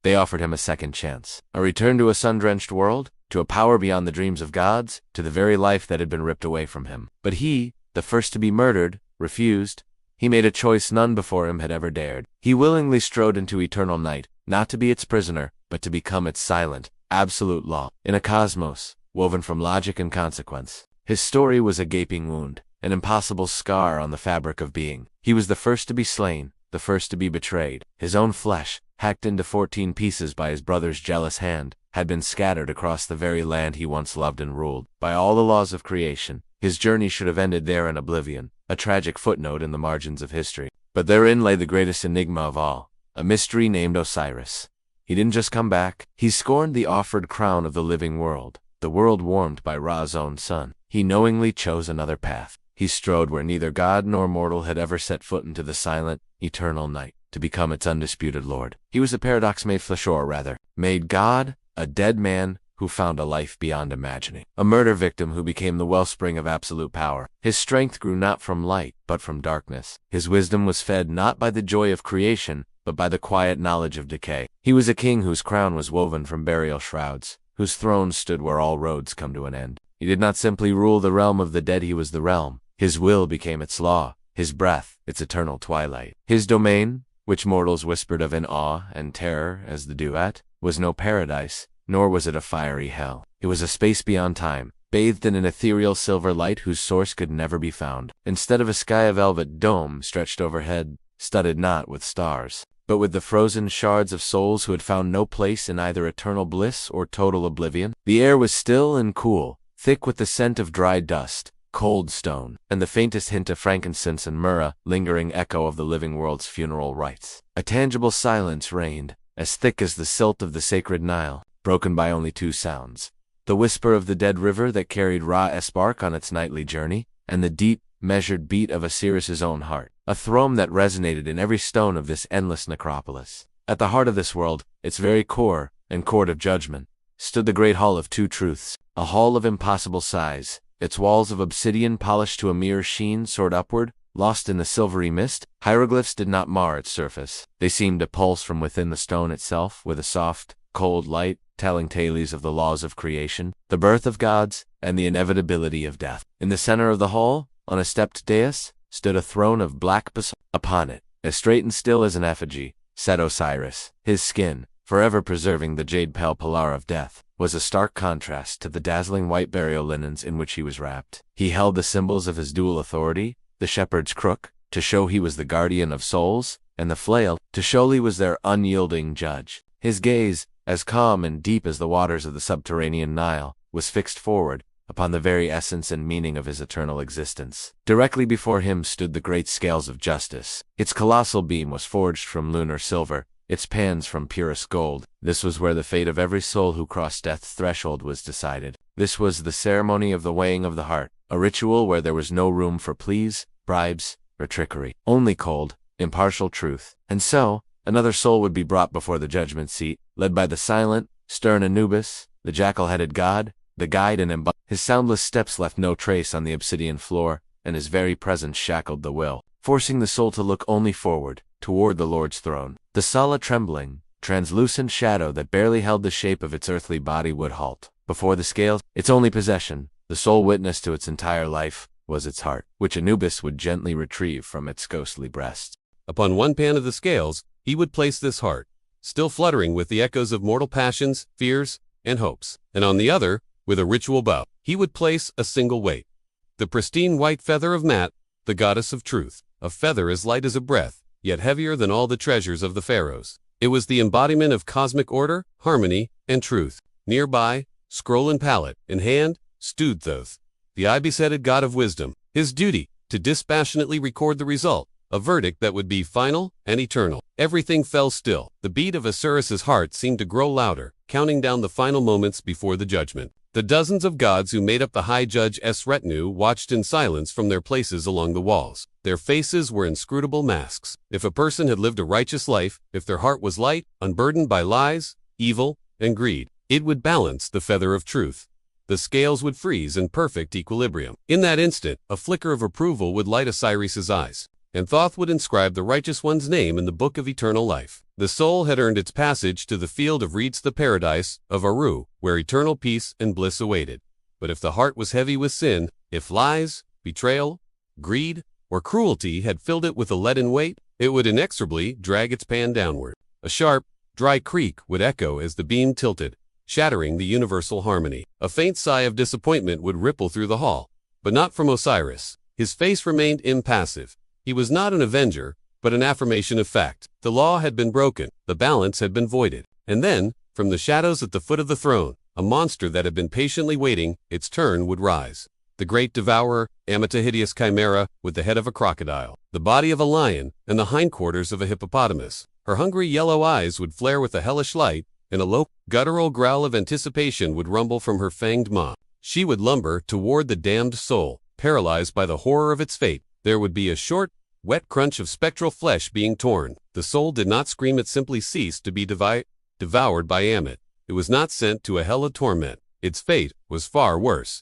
They offered him a second chance. A return to a sun-drenched world, to a power beyond the dreams of gods, to the very life that had been ripped away from him. But he, the first to be murdered, refused. He made a choice none before him had ever dared. He willingly strode into eternal night, not to be its prisoner, but to become its silent, absolute law. In a cosmos, woven from logic and consequence, his story was a gaping wound, an impossible scar on the fabric of being. He was the first to be slain, the first to be betrayed. His own flesh, hacked into 14 pieces by his brother's jealous hand, had been scattered across the very land he once loved and ruled. By all the laws of creation, his journey should have ended there in oblivion, a tragic footnote in the margins of history. But therein lay the greatest enigma of all, a mystery named Osiris. He didn't just come back. He scorned the offered crown of the living world, the world warmed by Ra's own sun. He knowingly chose another path. He strode where neither god nor mortal had ever set foot into the silent, eternal night, to become its undisputed lord. He was a paradox made flesh, or rather, made God, a dead man who found a life beyond imagining, a murder victim who became the wellspring of absolute power. His strength grew not from light, but from darkness. His wisdom was fed not by the joy of creation, but by the quiet knowledge of decay. He was a king whose crown was woven from burial shrouds, whose throne stood where all roads come to an end. He did not simply rule the realm of the dead, he was the realm. His will became its law, his breath, its eternal twilight. His domain, which mortals whispered of in awe and terror as the duet, was no paradise, nor was it a fiery hell. It was a space beyond time, bathed in an ethereal silver light whose source could never be found. Instead of a sky, a velvet dome stretched overhead, studded not with stars, but with the frozen shards of souls who had found no place in either eternal bliss or total oblivion. The air was still and cool, thick with the scent of dry dust, cold stone, and the faintest hint of frankincense and myrrh, lingering echo of the living world's funeral rites. A tangible silence reigned, as thick as the silt of the sacred Nile, broken by only two sounds: the whisper of the dead river that carried Ra-'s bark on its nightly journey, and the deep, measured beat of Osiris's own heart, a thrum that resonated in every stone of this endless necropolis. At the heart of this world, its very core and court of judgment, stood the great Hall of Two Truths, a hall of impossible size, its walls of obsidian polished to a mere sheen soared upward, lost in the silvery mist. Hieroglyphs did not mar its surface. They seemed to pulse from within the stone itself, with a soft, cold light, telling tales of the laws of creation, the birth of gods, and the inevitability of death. In the center of the hall, on a stepped dais, stood a throne of black basalt. Upon it, as straight and still as an effigy, sat Osiris. His skin, forever preserving the jade-pale pallor of death, was a stark contrast to the dazzling white burial linens in which he was wrapped. He held the symbols of his dual authority, the shepherd's crook, to show he was the guardian of souls, and the flail, to show he was their unyielding judge. His gaze, as calm and deep as the waters of the subterranean Nile, was fixed forward, upon the very essence and meaning of his eternal existence. Directly before him stood the great scales of justice. Its colossal beam was forged from lunar silver, its pans from purest gold. This was where the fate of every soul who crossed death's threshold was decided. This was the ceremony of the weighing of the heart, a ritual where there was no room for pleas, bribes, or trickery, only cold, impartial truth. And so, another soul would be brought before the judgment seat, led by the silent, stern Anubis, the jackal-headed god, the guide and embodiment. His soundless steps left no trace on the obsidian floor, and his very presence shackled the will, forcing the soul to look only forward, toward the Lord's throne. The solid, trembling, translucent shadow that barely held the shape of its earthly body would halt before the scales. Its only possession, the sole witness to its entire life, was its heart, which Anubis would gently retrieve from its ghostly breast. Upon one pan of the scales, he would place this heart, still fluttering with the echoes of mortal passions, fears, and hopes, and on the other, with a ritual bow, he would place a single weight, the pristine white feather of Mat, the goddess of truth, a feather as light as a breath, yet heavier than all the treasures of the pharaohs. It was the embodiment of cosmic order, harmony, and truth. Nearby, scroll and palette in hand, stood Thoth, the ibis-headed god of wisdom, his duty to dispassionately record the result, a verdict that would be final and eternal. Everything fell still. The beat of Osiris's heart seemed to grow louder, counting down the final moments before the judgment. The dozens of gods who made up the High Judge's retinue watched in silence from their places along the walls. Their faces were inscrutable masks. If a person had lived a righteous life, if their heart was light, unburdened by lies, evil, and greed, it would balance the feather of truth. The scales would freeze in perfect equilibrium. In that instant, a flicker of approval would light Osiris's eyes. and Thoth would inscribe the righteous one's name in the book of eternal life. The soul had earned its passage to the field of reeds, the paradise of Aru, where eternal peace and bliss awaited. But if the heart was heavy with sin, if lies, betrayal, greed, or cruelty had filled it with a leaden weight, it would inexorably drag its pan downward. A sharp, dry creak would echo as the beam tilted, shattering the universal harmony. A faint sigh of disappointment would ripple through the hall, but not from Osiris. His face remained impassive. He was not an avenger, but an affirmation of fact. The law had been broken, the balance had been voided. And then, from the shadows at the foot of the throne, a monster that had been patiently waiting its turn would rise. The great devourer, Amata, hideous chimera, with the head of a crocodile, the body of a lion, and the hindquarters of a hippopotamus. Her hungry yellow eyes would flare with a hellish light, and a low, guttural growl of anticipation would rumble from her fanged maw. She would lumber toward the damned soul, paralyzed by the horror of its fate. There would be a short, wet crunch of spectral flesh being torn. The soul did not scream, it simply ceased to be devoured by Ammit. It was not sent to a hell of torment. Its fate was far worse.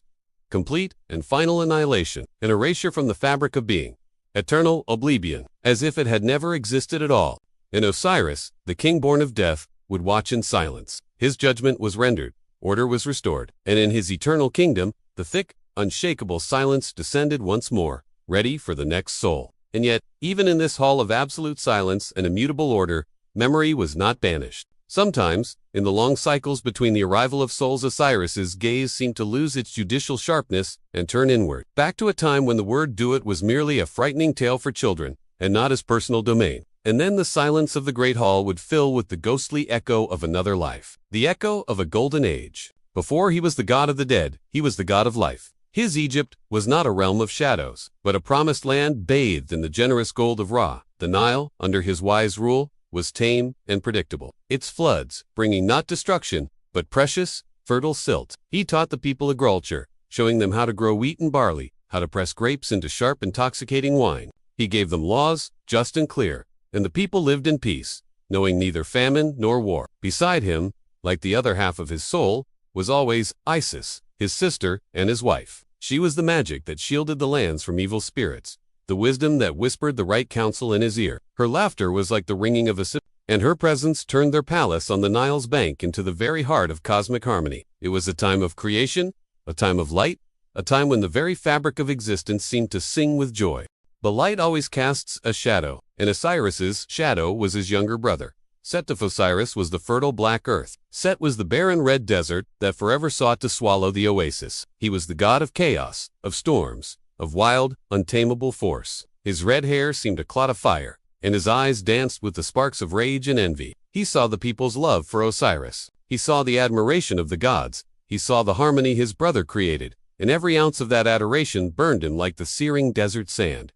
Complete and final annihilation, an erasure from the fabric of being. Eternal oblivion, as if it had never existed at all. And Osiris, the king born of death, would watch in silence. His judgment was rendered, order was restored, and in his eternal kingdom, the thick, unshakable silence descended once more, ready for the next soul. And yet, even in this hall of absolute silence and immutable order, memory was not banished. Sometimes, in the long cycles between the arrival of souls, Osiris's gaze seemed to lose its judicial sharpness and turn inward, back to a time when the word do it was merely a frightening tale for children, and not his personal domain. And then the silence of the great hall would fill with the ghostly echo of another life, the echo of a golden age. Before he was the god of the dead, he was the god of life. His Egypt was not a realm of shadows, but a promised land bathed in the generous gold of Ra. The Nile, under his wise rule, was tame and predictable. Its floods, bringing not destruction, but precious, fertile silt. He taught the people agriculture, showing them how to grow wheat and barley, how to press grapes into sharp, intoxicating wine. He gave them laws, just and clear, and the people lived in peace, knowing neither famine nor war. Beside him, like the other half of his soul, was always Isis, his sister and his wife. She was the magic that shielded the lands from evil spirits, the wisdom that whispered the right counsel in his ear. Her laughter was like the ringing of a cymbal, and her presence turned their palace on the Nile's bank into the very heart of cosmic harmony. It was a time of creation, a time of light, a time when the very fabric of existence seemed to sing with joy. The light always casts a shadow, and Osiris's shadow was his younger brother. Set of Osiris was the fertile black earth. Set was the barren red desert that forever sought to swallow the oasis. He was the god of chaos, of storms, of wild, untamable force. His red hair seemed a clot of fire, and his eyes danced with the sparks of rage and envy. He saw the people's love for Osiris. He saw the admiration of the gods. He saw the harmony his brother created, and every ounce of that adoration burned him like the searing desert sand.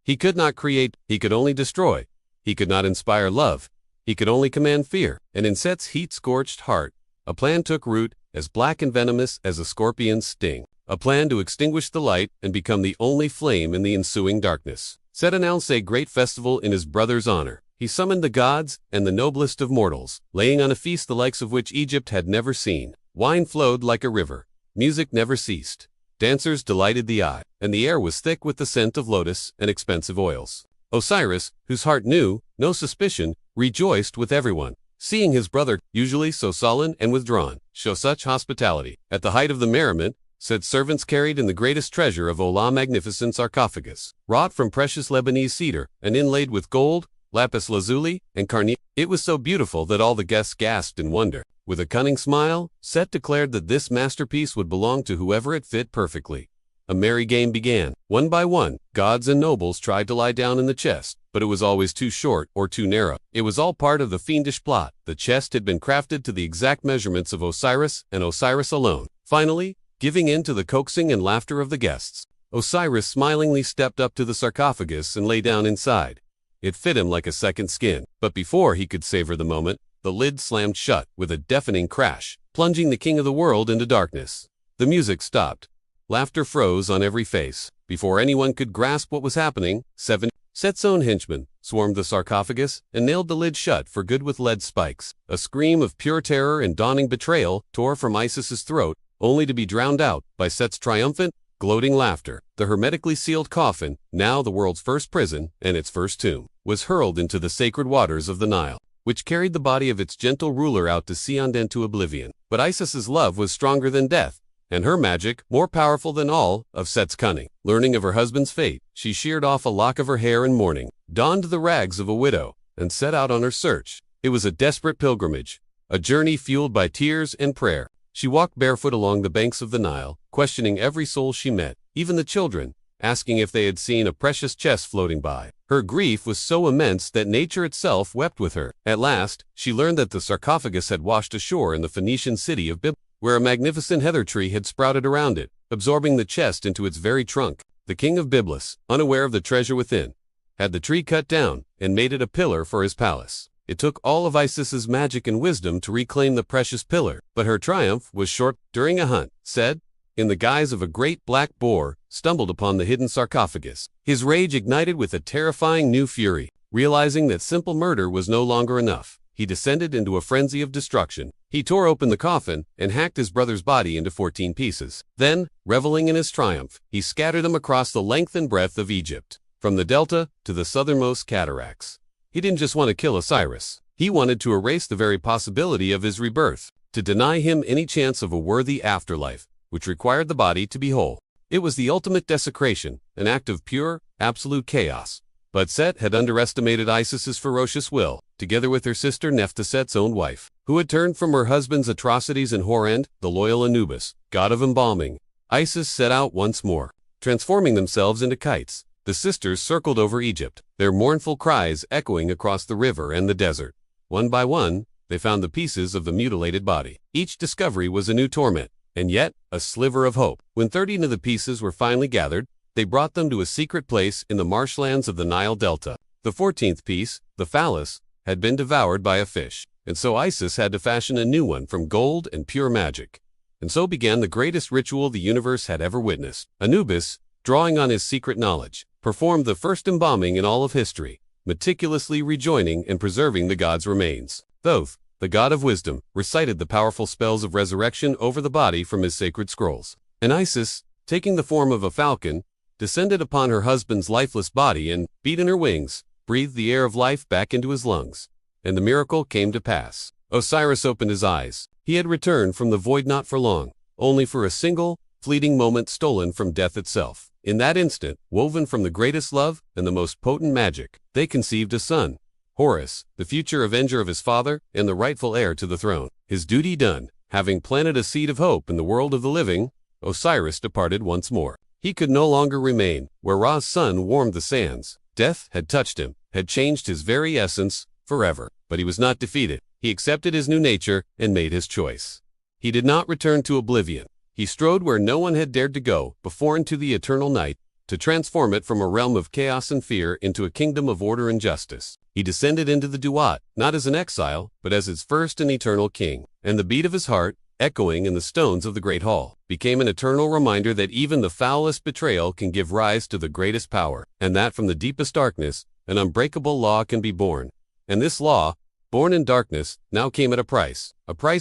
He could not create, he could only destroy. He could not inspire love, he could only command fear. And in Set's heat-scorched heart, a plan took root, as black and venomous as a scorpion's sting. A plan to extinguish the light and become the only flame in the ensuing darkness. Set announced a great festival in his brother's honor. He summoned the gods and the noblest of mortals, laying on a feast the likes of which Egypt had never seen. Wine flowed like a river. Music never ceased. Dancers delighted the eye, and the air was thick with the scent of lotus and expensive oils. Osiris, whose heart knew no suspicion, rejoiced with everyone, seeing his brother, usually so sullen and withdrawn, show such hospitality. At the height of the merriment, said servants carried in the greatest treasure of Ola magnificent sarcophagus, wrought from precious Lebanese cedar and inlaid with gold, lapis lazuli, and carnelian. It was so beautiful that all the guests gasped in wonder. With a cunning smile, Set declared that this masterpiece would belong to whoever it fit perfectly. A merry game began. One by one, gods and nobles tried to lie down in the chest, but it was always too short or too narrow. It was all part of the fiendish plot. The chest had been crafted to the exact measurements of Osiris and Osiris alone. Finally, giving in to the coaxing and laughter of the guests, Osiris smilingly stepped up to the sarcophagus and lay down inside. It fit him like a second skin, but before he could savor the moment, the lid slammed shut with a deafening crash, plunging the king of the world into darkness. The music stopped. Laughter froze on every face. Before anyone could grasp what was happening, Set's own henchmen swarmed the sarcophagus and nailed the lid shut for good with lead spikes. A scream of pure terror and dawning betrayal tore from Isis's throat, only to be drowned out by Set's triumphant, gloating laughter. The hermetically sealed coffin, now the world's first prison and its first tomb, was hurled into the sacred waters of the Nile, which carried the body of its gentle ruler out to sea and into oblivion. But Isis's love was stronger than death, and her magic more powerful than all of Set's cunning. Learning of her husband's fate, she sheared off a lock of her hair in mourning, donned the rags of a widow, and set out on her search. It was a desperate pilgrimage, a journey fueled by tears and prayer. She walked barefoot along the banks of the Nile, questioning every soul she met, even the children, asking if they had seen a precious chest floating by. Her grief was so immense that nature itself wept with her. At last, she learned that the sarcophagus had washed ashore in the Phoenician city of Byblos, where a magnificent heather tree had sprouted around it, absorbing the chest into its very trunk. The king of Byblos, unaware of the treasure within, had the tree cut down and made it a pillar for his palace. It took all of Isis's magic and wisdom to reclaim the precious pillar, but her triumph was short. During a hunt, Set, in the guise of a great black boar, stumbled upon the hidden sarcophagus. His rage ignited with a terrifying new fury. Realizing that simple murder was no longer enough, he descended into a frenzy of destruction. He tore open the coffin and hacked his brother's body into 14 pieces. Then, reveling in his triumph, he scattered them across the length and breadth of Egypt, from the delta to the southernmost cataracts. He didn't just want to kill Osiris. He wanted to erase the very possibility of his rebirth, to deny him any chance of a worthy afterlife, which required the body to be whole. It was the ultimate desecration, an act of pure, absolute chaos. But Set had underestimated Isis's ferocious will, together with her sister Nephthys, Set's own wife, who had turned from her husband's atrocities in Horend, the loyal Anubis, god of embalming. Isis set out once more, transforming themselves into kites. The sisters circled over Egypt, their mournful cries echoing across the river and the desert. One by one, they found the pieces of the mutilated body. Each discovery was a new torment, and yet a sliver of hope. When 13 of the pieces were finally gathered, they brought them to a secret place in the marshlands of the Nile Delta. The 14th piece, the phallus, had been devoured by a fish, and so Isis had to fashion a new one from gold and pure magic. And so began the greatest ritual the universe had ever witnessed. Anubis, drawing on his secret knowledge, performed the first embalming in all of history, meticulously rejoining and preserving the god's remains. Thoth, the god of wisdom, recited the powerful spells of resurrection over the body from his sacred scrolls. And Isis, taking the form of a falcon, descended upon her husband's lifeless body and, beating her wings, breathed the air of life back into his lungs. And the miracle came to pass. Osiris opened his eyes. He had returned from the void not for long, only for a single, fleeting moment stolen from death itself. In that instant, woven from the greatest love and the most potent magic, they conceived a son, Horus, the future avenger of his father and the rightful heir to the throne. His duty done, having planted a seed of hope in the world of the living, Osiris departed once more. He could no longer remain where Ra's sun warmed the sands. Death had touched him, had changed his very essence forever. But he was not defeated. He accepted his new nature and made his choice. He did not return to oblivion. He strode where no one had dared to go before into the eternal night, to transform it from a realm of chaos and fear into a kingdom of order and justice. He descended into the Duat, not as an exile, but as its first and eternal king. And the beat of his heart, echoing in the stones of the great hall, became an eternal reminder that even the foulest betrayal can give rise to the greatest power, and that from the deepest darkness, an unbreakable law can be born. And this law, born in darkness, now came at a price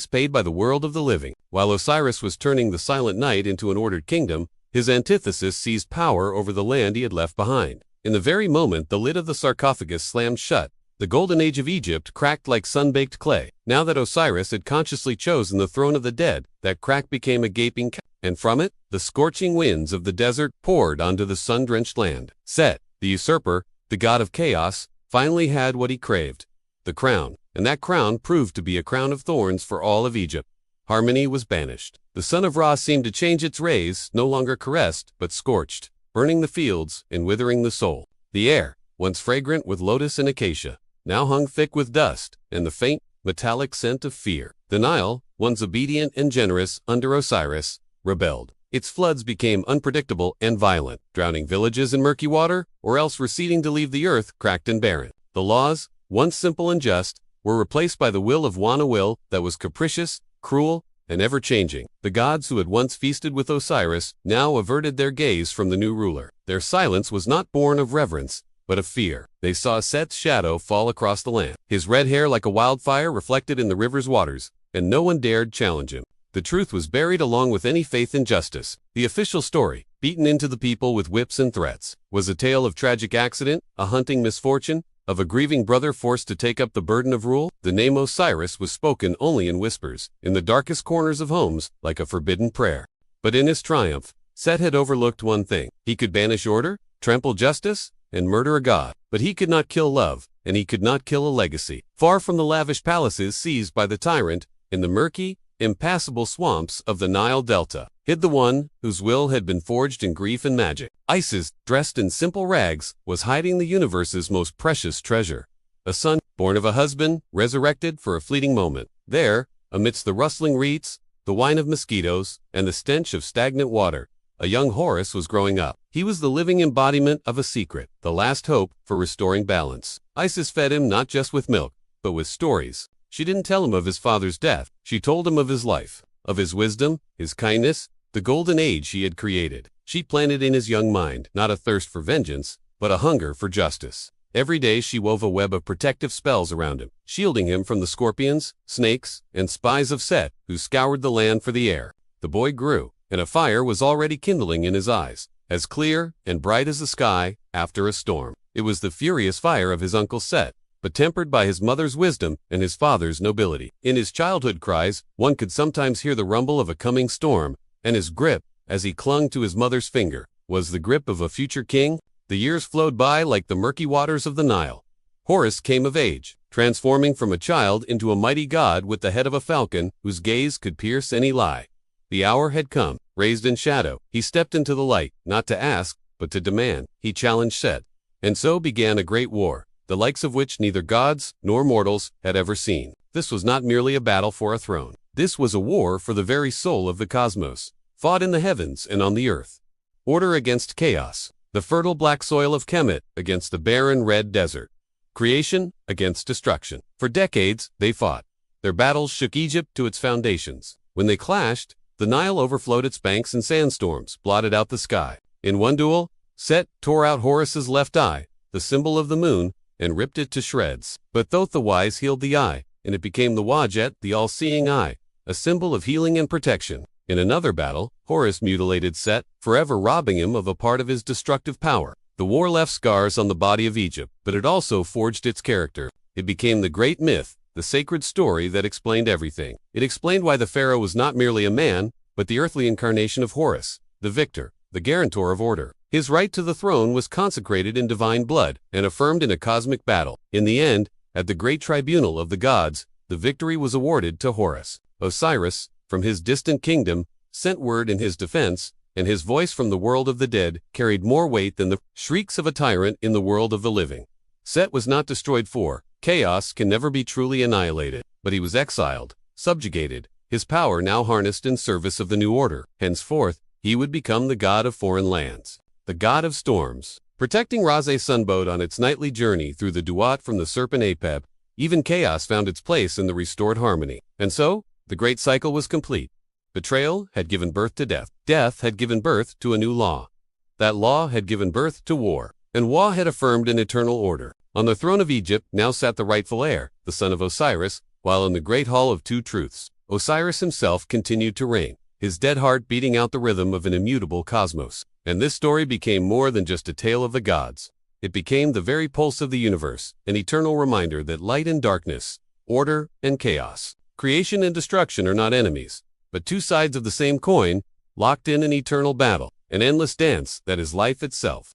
paid by the world of the living. While Osiris was turning the silent night into an ordered kingdom, his antithesis seized power over the land he had left behind. In the very moment the lid of the sarcophagus slammed shut, the golden age of Egypt cracked like sun-baked clay. Now that Osiris had consciously chosen the throne of the dead, that crack became a gaping cavern, and from it, the scorching winds of the desert poured onto the sun-drenched land. Set, the usurper, the god of chaos, finally had what he craved, the crown, and that crown proved to be a crown of thorns for all of Egypt. Harmony was banished. The sun of Ra seemed to change its rays, no longer caressed, but scorched, burning the fields and withering the soul. The air, once fragrant with lotus and acacia, now hung thick with dust and the faint, metallic scent of fear. The Nile, once obedient and generous under Osiris, rebelled. Its floods became unpredictable and violent, drowning villages in murky water, or else receding to leave the earth cracked and barren. The laws, once simple and just, were replaced by the will of Wana will that was capricious, cruel, and ever-changing. The gods who had once feasted with Osiris now averted their gaze from the new ruler. Their silence was not born of reverence, but of fear. They saw Set's shadow fall across the land, his red hair like a wildfire reflected in the river's waters, and no one dared challenge him. The truth was buried along with any faith in justice. The official story, beaten into the people with whips and threats, was a tale of tragic accident, a hunting misfortune, of a grieving brother forced to take up the burden of rule. The name Osiris was spoken only in whispers, in the darkest corners of homes, like a forbidden prayer. But in his triumph, Set had overlooked one thing. He could banish order, trample justice, and murder a god. But he could not kill love, and he could not kill a legacy. Far from the lavish palaces seized by the tyrant, in the murky, impassable swamps of the Nile Delta, hid the one whose will had been forged in grief and magic. Isis, dressed in simple rags, was hiding the universe's most precious treasure. A son, born of a husband, resurrected for a fleeting moment. There, amidst the rustling reeds, the whine of mosquitoes, and the stench of stagnant water, a young Horus was growing up. He was the living embodiment of a secret, the last hope for restoring balance. Isis fed him not just with milk, but with stories. She didn't tell him of his father's death. She told him of his life, of his wisdom, his kindness, the golden age he had created. She planted in his young mind not a thirst for vengeance, but a hunger for justice. Every day she wove a web of protective spells around him, shielding him from the scorpions, snakes, and spies of Set, who scoured the land for the heir. The boy grew, and a fire was already kindling in his eyes, as clear and bright as the sky after a storm. It was the furious fire of his uncle Set, but tempered by his mother's wisdom and his father's nobility. In his childhood cries, one could sometimes hear the rumble of a coming storm, and his grip, as he clung to his mother's finger, was the grip of a future king. The years flowed by like the murky waters of the Nile. Horus came of age, transforming from a child into a mighty god with the head of a falcon whose gaze could pierce any lie. The hour had come. Raised in shadow, he stepped into the light, not to ask, but to demand. He challenged Set. And so began a great war, the likes of which neither gods nor mortals had ever seen. This was not merely a battle for a throne. This was a war for the very soul of the cosmos, fought in the heavens and on the earth. Order against chaos, the fertile black soil of Kemet against the barren red desert, creation against destruction. For decades, they fought. Their battles shook Egypt to its foundations. When they clashed, the Nile overflowed its banks and sandstorms blotted out the sky. In one duel, Set tore out Horus's left eye, the symbol of the moon, and ripped it to shreds. But Thoth the wise healed the eye, and it became the Wajet, the all-seeing eye, a symbol of healing and protection. In another battle, Horus mutilated Set, forever robbing him of a part of his destructive power. The war left scars on the body of Egypt, but it also forged its character. It became the great myth, the sacred story that explained everything. It explained why the pharaoh was not merely a man, but the earthly incarnation of Horus, the victor, the guarantor of order. His right to the throne was consecrated in divine blood and affirmed in a cosmic battle. In the end, at the great tribunal of the gods, the victory was awarded to Horus. Osiris, from his distant kingdom, sent word in his defense, and his voice from the world of the dead carried more weight than the shrieks of a tyrant in the world of the living. Set was not destroyed, for chaos can never be truly annihilated, but he was exiled, subjugated, his power now harnessed in service of the new order. Henceforth, he would become the god of foreign lands, the god of storms. Protecting Raze's sunboat on its nightly journey through the Duat from the serpent Apep, even chaos found its place in the restored harmony. And so, the great cycle was complete. Betrayal had given birth to death. Death had given birth to a new law. That law had given birth to war. And war had affirmed an eternal order. On the throne of Egypt now sat the rightful heir, the son of Osiris, while in the great hall of two truths, Osiris himself continued to reign, his dead heart beating out the rhythm of an immutable cosmos. And this story became more than just a tale of the gods. It became the very pulse of the universe, an eternal reminder that light and darkness, order and chaos, creation and destruction are not enemies, but two sides of the same coin, locked in an eternal battle, an endless dance that is life itself.